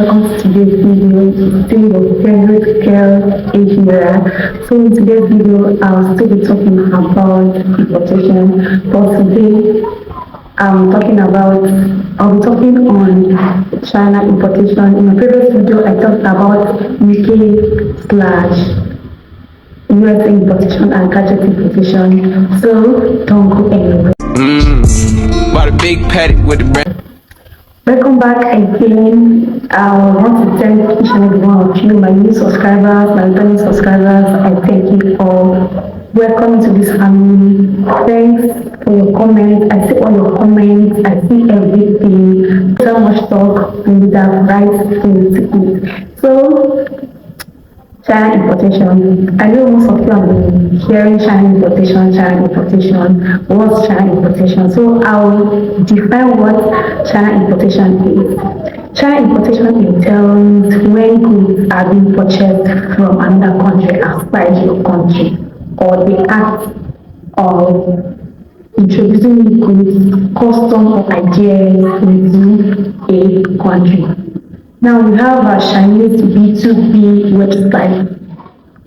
welcome to today's video. Still your favorite girl, Asia. So in today's video, I'll still be talking about importation. But today, I'll be talking on China importation. In my previous video, I talked about UK/USA importation and gadget importation. So don't go anywhere. Bought a big paddock with the brand. Welcome back again. I want to thank each and every one of you, my new subscribers, my returning subscribers. I thank you all. Welcome to this family. Thanks for your comments. I see all your comments. I see everything. So much talk and with that right to it. So, China importation. I know most of you have been hearing China importation. What's China importation? So I'll define what China importation is. China importation entails when goods are being purchased from another country outside your country, or the act of introducing new goods, custom or ideas into a country. Now we have a Chinese B2B website,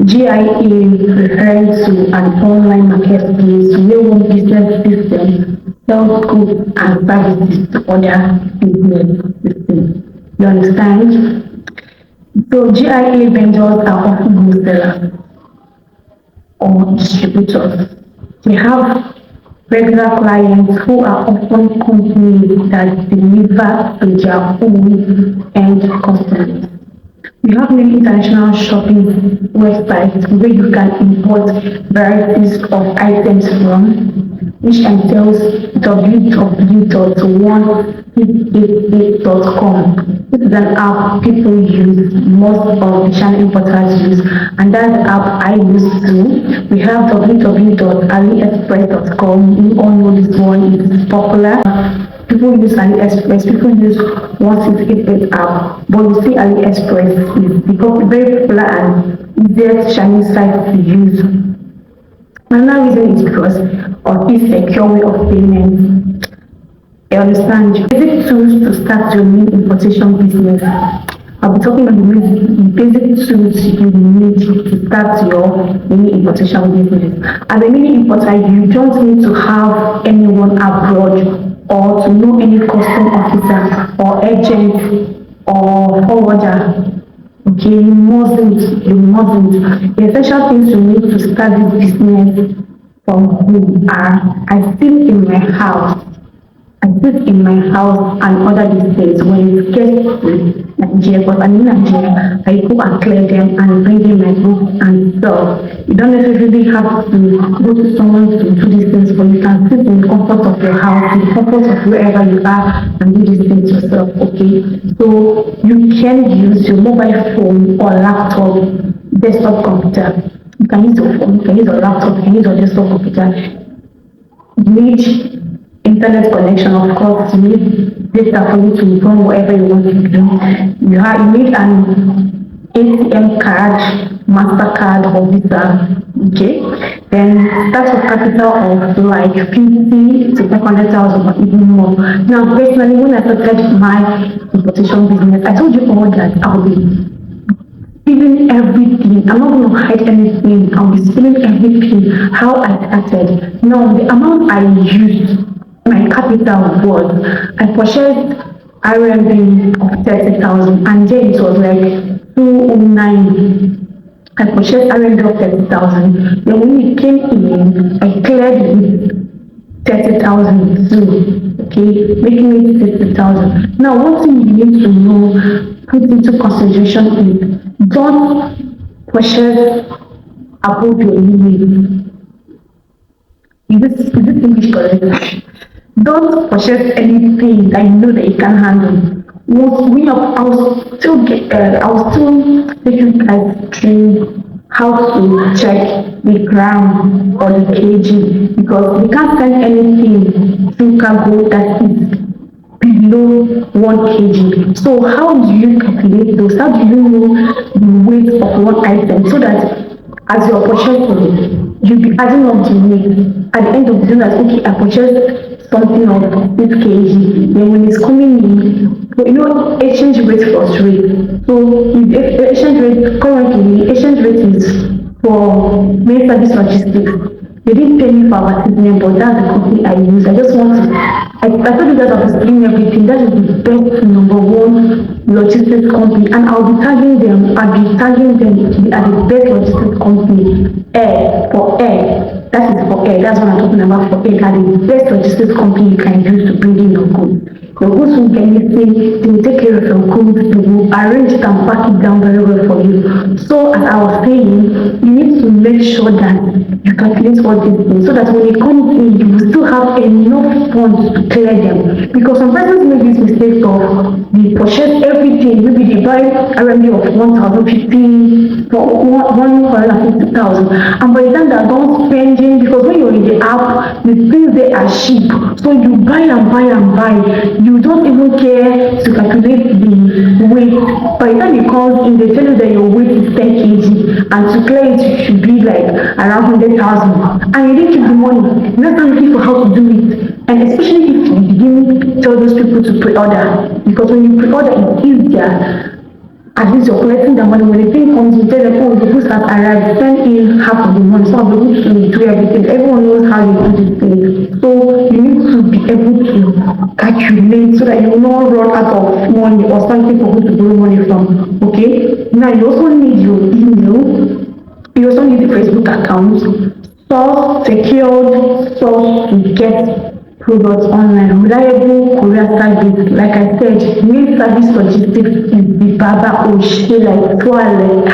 GIA, referring to an online marketplace where one business system sells goods and services to other business systems. You understand? So GIA vendors are often wholesalers or distributors. They have regular clients who are often companies that deliver to their own end customers. We have many international shopping websites where you can import varieties of items from, which entails www.188.com. This is an app people use, most of the China importers use, and that's the app I use too. We have www.aliexpress.com. You all know this one, it's popular. People use AliExpress, people use 1688 app, but you see AliExpress is very popular and easiest Chinese site to use. Another reason is because of this secure way of payment. I understand. Basic tools to start your new importation business. I'll be talking about the basic tools you need to start your mini importation business. As a mini importer, you don't need to have anyone abroad or to know any custom officer or agent or forwarder. Okay, you mustn't. The essential things you need to start this business from home are: I sit in my house and order these things. When it gets to Nigeria, but I'm in Nigeria, I go and clear them and bring in my books and sell. You don't necessarily have to go to someone to do these things, but you can sit in the comfort of your house, in the comfort of wherever you are, and do these things yourself. Okay, so you can use your mobile phone or laptop, desktop computer. You can use your phone, you can use your laptop, you can use your desktop computer. You need internet connection, of course. You need data for you to run whatever you want to do. You need an ATM card, MasterCard or Visa. Okay, then start with capital of like 50 to 500,000 or even more. Now, personally, when I started my importation business, I told you all that I'll be spilling everything. I'm not going to hide anything. I'll be spilling everything. How I started. Now, the amount I used, my capital was, I purchased RMB of 30,000, and then it was like 209. I purchased RMB of 30,000. Then when it came in, I cleared with 30,000 too. Okay, making it 60,000. Now, one thing you need to know, put into consideration is don't purchase above your limit. Is this English correct? Don't purchase anything that you know that you can handle. I will still take you guys through how to check the gram or the kg, because we can't send anything through cargo that is below 1 kg. So how do you calculate those? How do you know the weight of one item so that as you're purchasing, you'll be adding up the weight. At the end of the day, that's okay, I purchased something of 6 kg. Then when it's coming in, so exchange rate fluctuates. So if the exchange rate currently, exchange rate is for main service logistics. They didn't pay me for advertisement, but that's the company I use. I just want to, I told you guys I was doing everything. That is the best number one logistics company, and I'll be tagging them. I'll be tagging them. They are the best logistics company. Air for air. That is for air. That's what I'm talking about for air. They are the best logistics company you can use to bring in your goods. Your goods will get missing. They will take care of your goods. They will arrange it and pack it down very well for you. So as I was saying, you need to make sure that you calculate all these things so that when it comes in, you will still have enough funds to clear them. Because some persons make this mistake of they purchase everything. Maybe they buy a revenue of 1,050 for 150,000, and by the time they're done spending, because when you're in the app, the things they are cheap, so you buy and buy and buy. You don't even care to calculate the weight. By the time it comes in, they tell you that your weight is 10 kg, and to clear it, you should be like around 100,000, and you didn't keep the money. You're not looking for how to do it, and especially if you begin to tell those people to pre-order, because when you pre-order, it's easier. At least you're collecting the money. When the thing comes, you tell them, oh, the goods have arrived, send in half of the money. So I'm able to do everything. Everyone knows how you do this thing. So you need to be able to calculate so that you will not run out of money or something for who to borrow money from. Okay? Now you also need your email. You also need the Facebook account. Source secured source to get products online, reliable courier service. Like I said, main service logistics is the Baba Oshe, like Twale.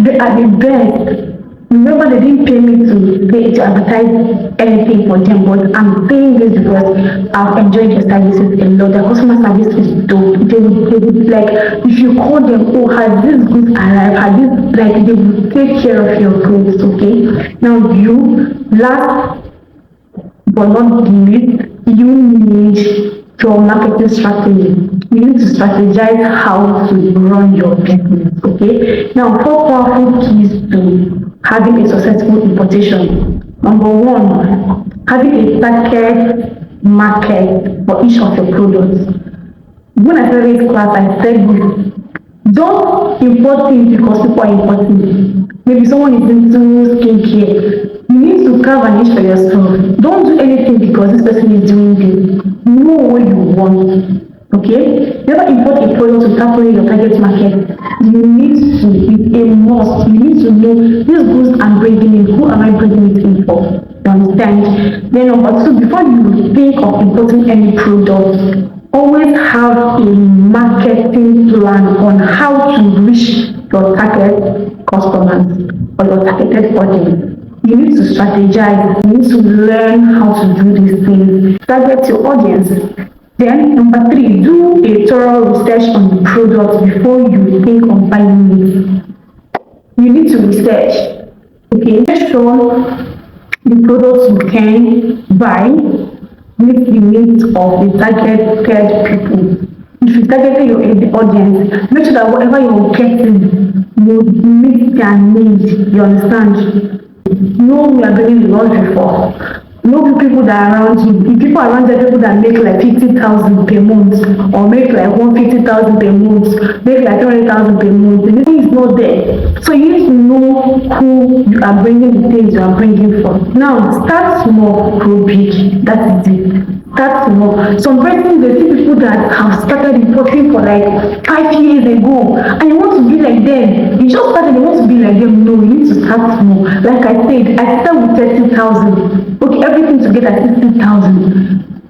They are the best. Remember, they didn't pay me to advertise anything for them, but I'm saying this because I've enjoyed their services a lot. Their customer service is dope. They would like, if you call them, oh, has this goods arrived? Has this, like, they will take care of your goods, okay? Now, last but not the least, you need your marketing strategy. You need to strategize how to run your business, okay? Now, 4 powerful keys to having a successful importation. Number 1, having a target market for each of your products. When I started this class, I said this. Don't import things because people are importing. Maybe someone is into skincare. You need to carve a niche for yourself. Don't do anything because this person is doing this. Know what you want. Okay? Never import a product to tackle your target market. You need to, it's a must. You need to know these goods I'm bringing in. Who am I bringing it in for? You understand? Then number 2, before you think of importing any product, always have a marketing plan on how to reach your target customers or your targeted audience. You need to strategize. You need to learn how to do these things. Target your audience. Then number 3, do a thorough research on the product before you think of buying it. You need to research. Okay, make sure the products you can buy meet the needs of the targeted people. If you target your audience, make sure that whatever you're getting would meet their needs. You understand? No, we are bringing the laundry for. Know the people that are around you. If people around there, people that make like 50,000 per month, or make like 150,000 per month, make like 200,000 per month, the thing is not there. So you need to know who you are bringing the things you are bringing for. Now, start small, grow big. That is it. Start small. Some persons, they see people that have started importing for like 5 years ago, and you want to be like them. You just started, you want to be like them. No, you need to start small. Like I said, I started with 30,000. Okay, everything together 60,000.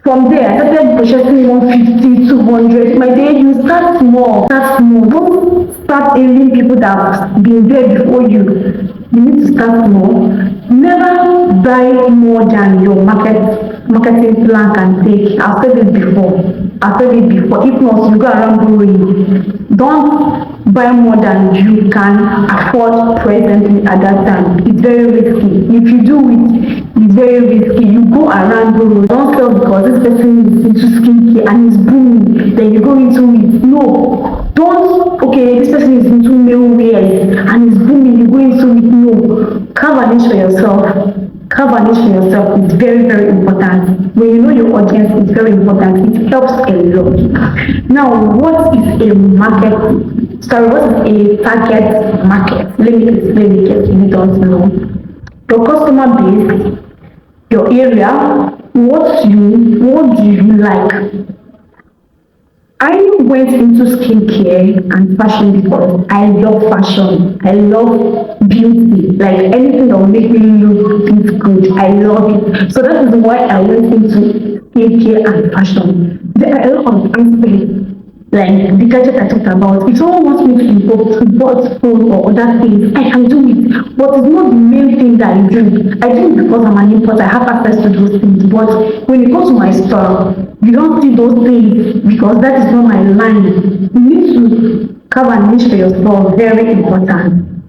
From there, I started purchasing 150, 200. My day, you start small. Start small. Don't start aiming people that have been there before you. You need to start small. Never buy more than your marketing plan can take. I've said it before. If not, you go around borrowing. Don't buy more than you can afford presently at that time. It's very risky. If you do it, it's very risky. You go around borrowing. Don't sell because this person is into skincare and is booming. Then you go into it. No. Don't, okay, this person is into male wears and is booming. You go into it. No. very, very important. When you know your audience, it's very important. It helps a lot. Now, what is a market? Sorry, what is a target market? Let me explain it if you don't know. Your customer base, your area, what do you like? I went into skincare and fashion because I love fashion. I love beauty. Like anything that will make me look good. I love it. So that is why I went into skincare and fashion. There are a lot of aspects like the gadget I talked about. If someone wants me to import phone or other things, I can do it. But it's not the main thing that I do. I do it because I'm an importer. I have access to those things. But when it comes to my store, you don't see those things because that is not my line. You need to carve a niche for your store. Very important.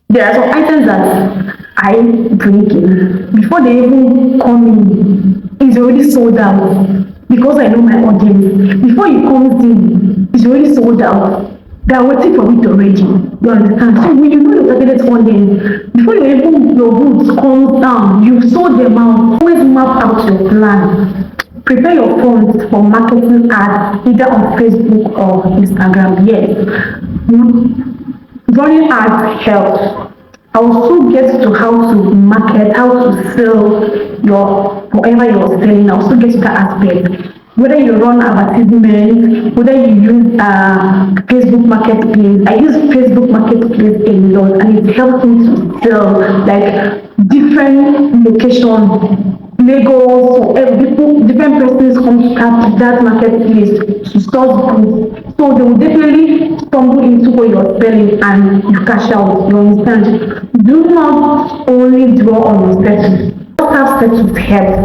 There are some items that I bring in before they even come in. It's already sold out because I know my audience. Before it comes in, it's already sold out. They are waiting for it already. You understand? So when you know your targeted audience, before you even your goods comes down, you sold them out. Always map out your plan. Prepare your funds for marketing ads either on Facebook or Instagram. Yes. Running ads helps. I also get to how to market, how to sell your whatever you're selling. I also get to that aspect. Whether you run advertisements, whether you use Facebook Marketplace. I use Facebook Marketplace a lot, and it helps me to sell like different locations. Lagos, people, different persons come to that marketplace to source goods. So they will definitely stumble into what you're selling and you cash out. You understand? Do not only draw on your status. WhatsApp status helps.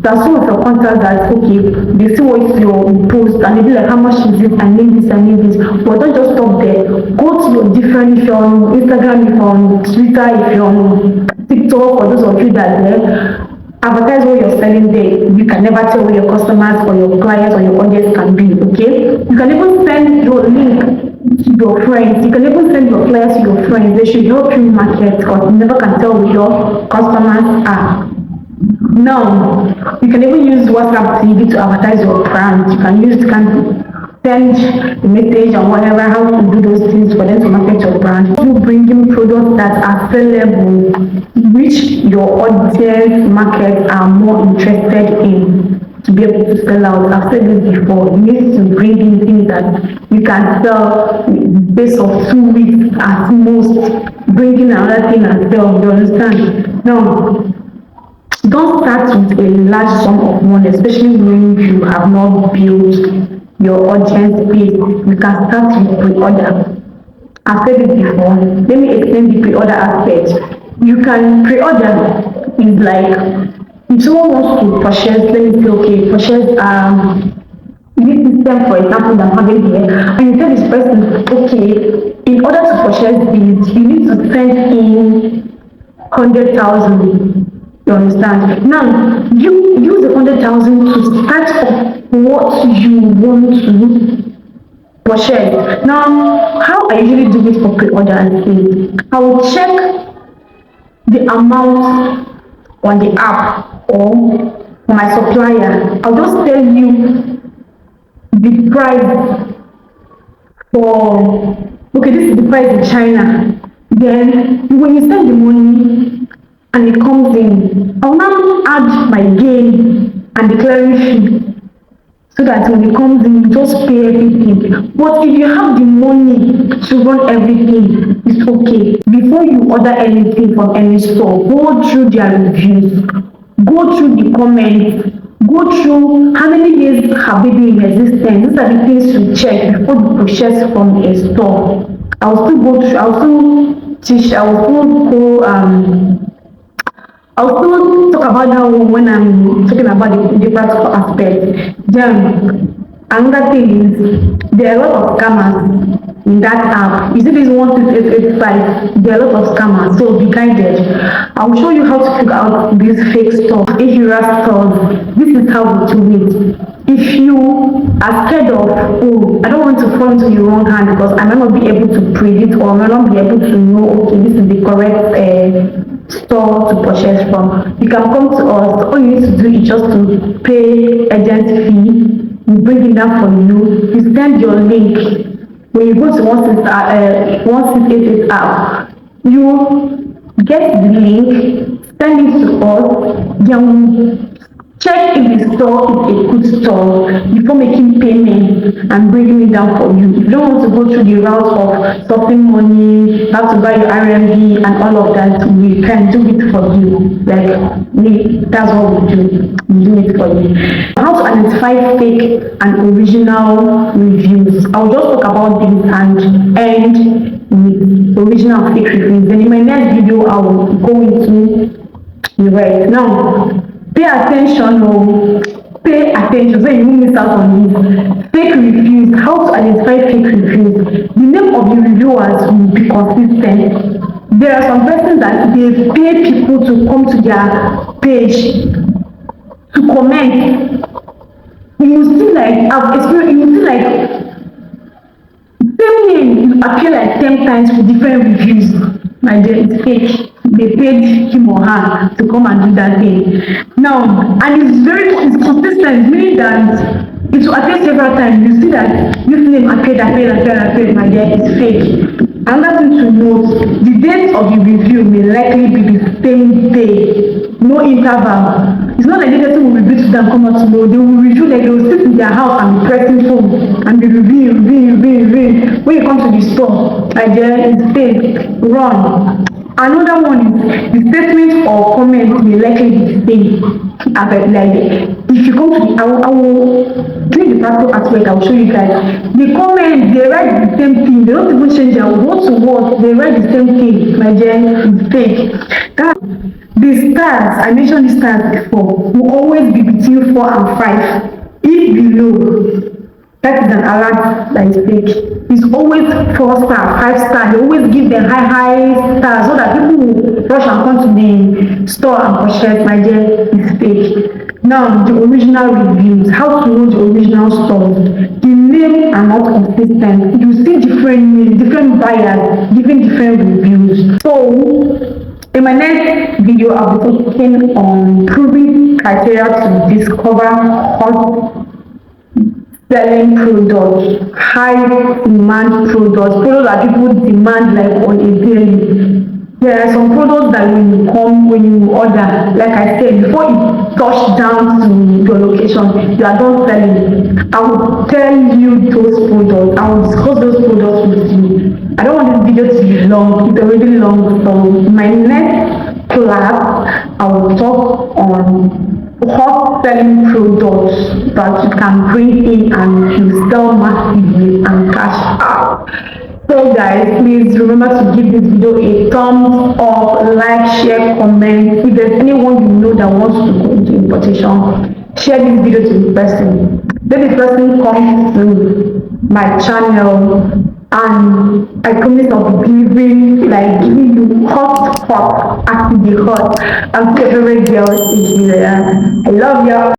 There are some of your contacts that okay, they see what you post and they be like, how much is it? I need this, I need this. But don't just stop there. Go to your different, if you're on Instagram, if you're on Twitter, if you're on TikTok, or those of you that there. Advertise what you're selling there. You can never tell what your customers or your clients or your audience can be, okay? You can even send your link to your friends. You can even send your flyers to your friends. They should help you market because you never can tell who your customers are. Now, you can even use WhatsApp TV to advertise your brand. You can send a message or whatever, how to do those things for them to market your brand. You bring in products that are sellable, which your audience market are more interested in to be able to sell out. I've said this before. You need to bring in things that you can sell in the space of 2 weeks at most. Bring in another thing and sell. You understand? Now, don't start with a large sum of money, especially when you have not built your audience base. You can start with pre-order. I've said it before. Let me explain the pre-order aspect. You can pre-order is like if someone wants to purchase, let me say, okay, purchase this system, for example, that I'm having here, and you tell this person, okay, in order to purchase this, you need to send in 100,000. You understand? Now, you use the 100,000 to start up what you want to purchase. Now, how I usually do it for pre-order is I will check the amount on the app or my supplier. I'll just tell you the price for, okay, this is the price in China. Then, when you send the money, and it comes in, I'll now add my gain and the clearing fee so that when it comes in, you just pay everything. But if you have the money to run everything, it's okay. Before you order anything from any store, go through their reviews, go through the comments, go through how many days have they been in existence. These are the things to check before you purchase from a store. I'll still go through, I'll still teach, I'll still go I'll still talk about that one when I'm talking about the practical aspect. Then, another thing is, there are a lot of scammers in that app. You see this 16885, there are a lot of scammers, so be guided. I'll show you how to figure out these fake stores, AHIRA stores. This is how we do it. If you are scared of, oh, I don't want to fall into the wrong hand because I might not be able to predict or I might not be able to know, okay, this is the correct store to purchase from. You can come to us. All you need to do is just to pay agent fee. We bring it down for you. You send your link. When you go to 1688 app, you get the link, send it to us, then check if the store is a good store before making payment and bringing it down for you. If you don't want to go through the route of stopping money, have to buy your RMB and all of that, we can do it for you. That's what we do. We do it for you. How to identify fake and original reviews. I'll just talk about this and end with original and fake reviews. Then in my next video, I will go into the rest. Now, pay attention, pay attention so you won't miss out on this. Fake reviews. How to identify fake reviews. The name of the reviewers will be consistent. There are some persons that they pay people to come to their page to comment. You see, like I've experienced, you see, like same name appear like 10 times with different reviews. My dear, it's fake. They paid him or her to come and do that thing. Now, and it's consistent, meaning that it will appear several times. You see that this name appeared, my dear, it's fake. Another thing to note, the date of the review may likely be the same day, no interval. It's not like the person will review to them come out tomorrow. They will review, like they will sit in their house and be pressing phone and be reviewing. When you come to the store, my dear, it's fake. Run. Another one is the statement or comment may likely be the same. If you come to the, I will during the practical aspect, I will show you guys. The comments, they write the same thing. They don't even change their word to word. They write the same thing. My dear, it's fake. The stars, I mentioned the stars before, will always be between 4 and 5. If below, that is an alert that is fake. It's always 4-star, 5-star. They always give them high stars so that people will rush and come to the store and purchase. My dear, it's fake. Now, the original reviews. How to know the original stores? The names are not consistent. You see different names, different buyers giving different reviews. So, in my next video, I'll be focusing on proving criteria to discover hot selling products, high demand products that people demand like on a daily. There are some products that when you order, like I said, before it touch down to your location, you are done selling. I will tell you those products. I will discuss those products with you. I don't want this video to be long. It's already long. So my next class, I will talk on hot selling products that you can bring in and you sell massively and cash out. So guys, please remember to give this video a thumbs up, like, share, comment. If there's anyone you know that wants to go into importation, share this video to the person. Then the person comes to my channel and I promise I'll be giving you hot, actively hot. I'm your favorite girl, I love you.